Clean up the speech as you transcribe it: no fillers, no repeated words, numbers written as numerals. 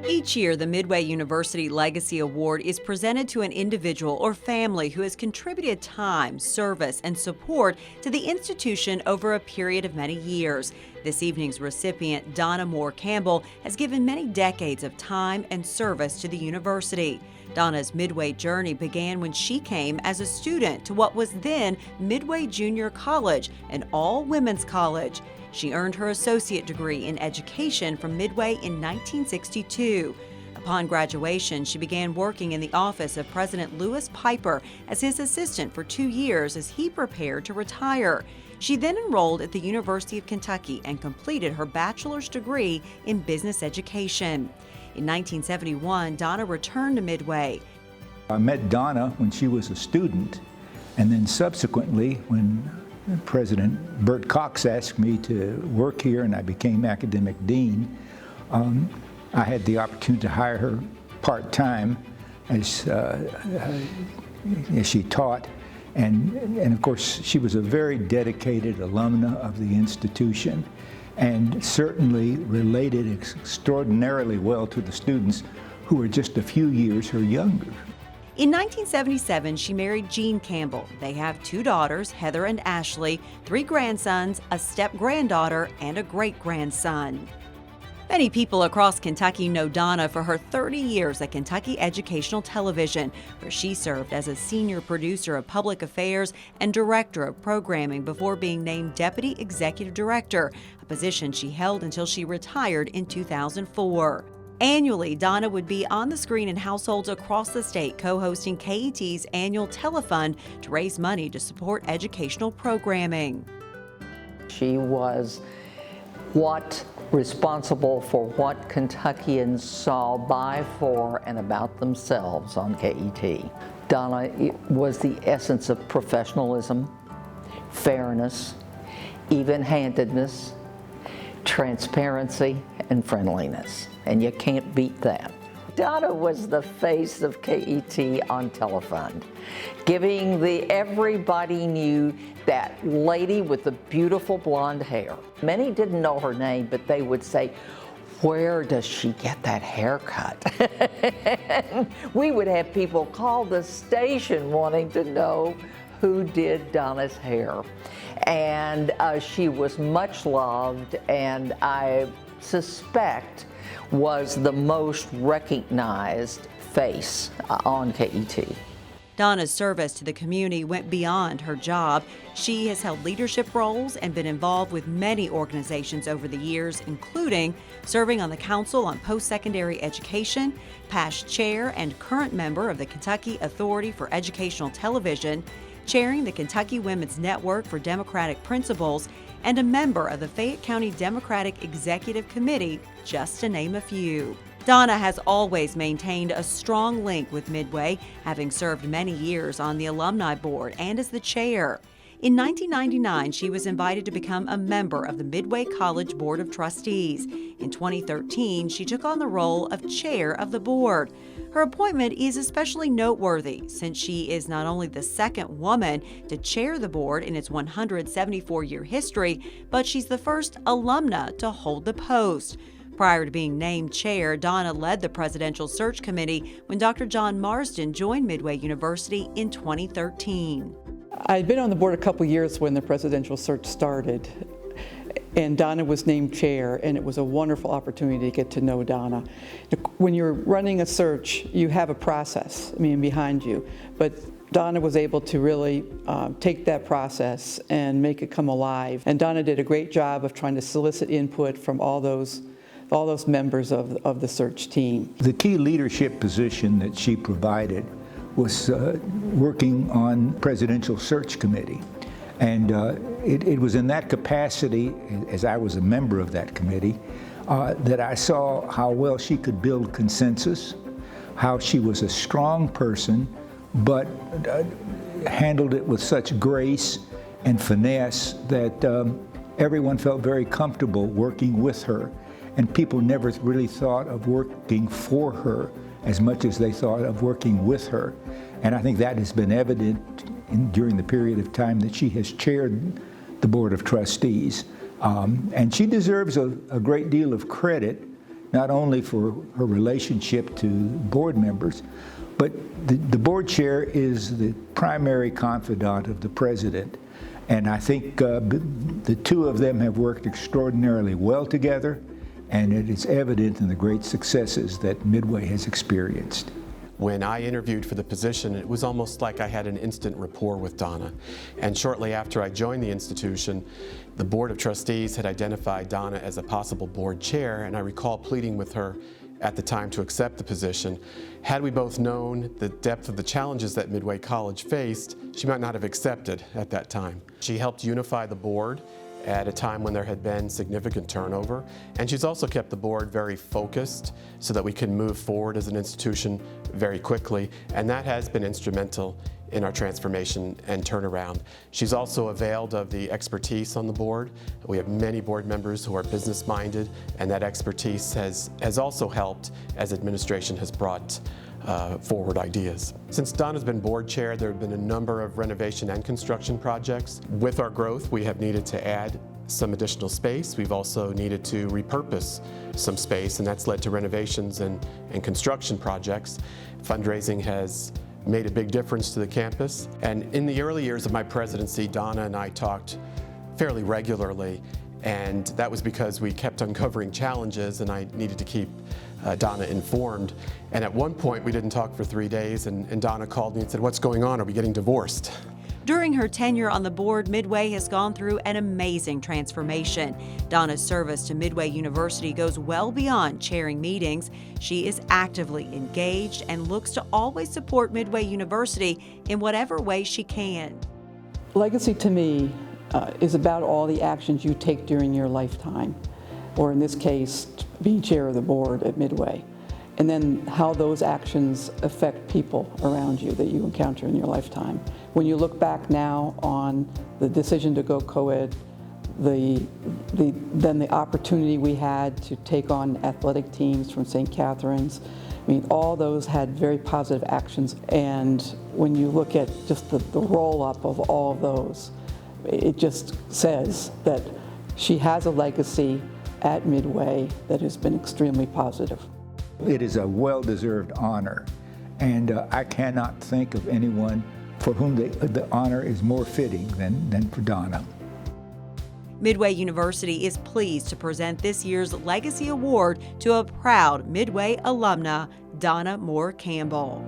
Each year, the Midway University Legacy Award is presented to an individual or family who has contributed time, service, and support to the institution over a period of many years. This evening's recipient, Donna Moore Campbell, has given many decades of time and service to the university. Donna's Midway journey began when she came as a student to what was then Midway Junior College, an all-women's college. She earned her associate degree in education from Midway in 1962. Upon graduation, she began working in the office of President Lewis Piper as his assistant for 2 years as he prepared to retire. She then enrolled at the University of Kentucky and completed her bachelor's degree in business education. In 1971, Donna returned to Midway. I met Donna when she was a student, and then subsequently when President Bert Cox asked me to work here and I became academic dean, I had the opportunity to hire her part-time as she taught. And of course, she was a very dedicated alumna of the institution and certainly related extraordinarily well to the students who were just a few years her younger. In 1977, she married Gene Campbell. They have 2 daughters, Heather and Ashley, 3 grandsons, a step-granddaughter, and a great-grandson. Many people across Kentucky know Donna for her 30 years at Kentucky Educational Television, where she served as a senior producer of public affairs and director of programming before being named Deputy Executive Director, a position she held until she retired in 2004. Annually, Donna would be on the screen in households across the state co-hosting KET's annual telefund to raise money to support educational programming. She was responsible for what Kentuckians saw by, for, and about themselves on KET. Donna was the essence of professionalism, fairness, even-handedness, transparency, and friendliness, and you can't beat that. Donna was the face of KET on telefund, giving everybody knew that lady with the beautiful blonde hair. Many didn't know her name, but they would say, "Where does she get that haircut?" We would have people call the station wanting to know who did Donna's hair. And she was much loved, and I suspect was the most recognized face on KET. Donna's service to the community went beyond her job. She has held leadership roles and been involved with many organizations over the years, including serving on the Council on Post-Secondary Education, past chair and current member of the Kentucky Authority for Educational Television, chairing the Kentucky Women's Network for Democratic Principles, and a member of the Fayette County Democratic Executive Committee, just to name a few. Donna has always maintained a strong link with Midway, having served many years on the alumni board and as the chair. In 1999, she was invited to become a member of the Midway College Board of Trustees. In 2013, she took on the role of chair of the board. Her appointment is especially noteworthy since she is not only the second woman to chair the board in its 174-year history, but she's the first alumna to hold the post. Prior to being named chair, Donna led the Presidential Search Committee when Dr. John Marsden joined Midway University in 2013. I'd been on the board a couple years when the presidential search started, and Donna was named chair, and it was a wonderful opportunity to get to know Donna. When you're running a search, you have a process, behind you, but Donna was able to really take that process and make it come alive. And Donna did a great job of trying to solicit input from all those members of the search team. The key leadership position that she provided was working on Presidential Search Committee. And it was in that capacity, as I was a member of that committee, that I saw how well she could build consensus, how she was a strong person, but handled it with such grace and finesse that everyone felt very comfortable working with her. And people never really thought of working for her as much as they thought of working with her. And I think that has been evident during the period of time that she has chaired the Board of Trustees. And she deserves a great deal of credit not only for her relationship to board members, but the board chair is the primary confidant of the president. And I think the two of them have worked extraordinarily well together, and it is evident in the great successes that Midway has experienced. When I interviewed for the position, it was almost like I had an instant rapport with Donna. And shortly after I joined the institution, the Board of Trustees had identified Donna as a possible board chair, and I recall pleading with her at the time to accept the position. Had we both known the depth of the challenges that Midway College faced, she might not have accepted at that time. She helped unify the board at a time when there had been significant turnover, and she's also kept the board very focused so that we can move forward as an institution very quickly, and that has been instrumental in our transformation and turnaround. She's also availed of the expertise on the board. We have many board members who are business-minded, and that expertise has also helped as administration has brought forward ideas. Since Donna's been board chair, there have been a number of renovation and construction projects. With our growth, we have needed to add some additional space. We've also needed to repurpose some space, and that's led to renovations and construction projects. Fundraising has made a big difference to the campus. And in the early years of my presidency, Donna and I talked fairly regularly, and that was because we kept uncovering challenges and I needed to keep Donna informed. And at one point we didn't talk for 3 days, and Donna called me and said, "What's going on? Are we getting divorced?" During her tenure on the board, Midway has gone through an amazing transformation. Donna's service to Midway University goes well beyond chairing meetings. She is actively engaged and looks to always support Midway University in whatever way she can. Legacy to me is about all the actions you take during your lifetime, or in this case, being chair of the board at Midway, and then how those actions affect people around you that you encounter in your lifetime. When you look back now on the decision to go co-ed, then the opportunity we had to take on athletic teams from St. Catherine's, I mean, all those had very positive actions. And when you look at just the roll-up of all of those, it just says that she has a legacy at Midway that has been extremely positive. It is a well-deserved honor, and I cannot think of anyone for whom the honor is more fitting than for Donna. Midway University is pleased to present this year's Legacy Award to a proud Midway alumna, Donna Moore Campbell.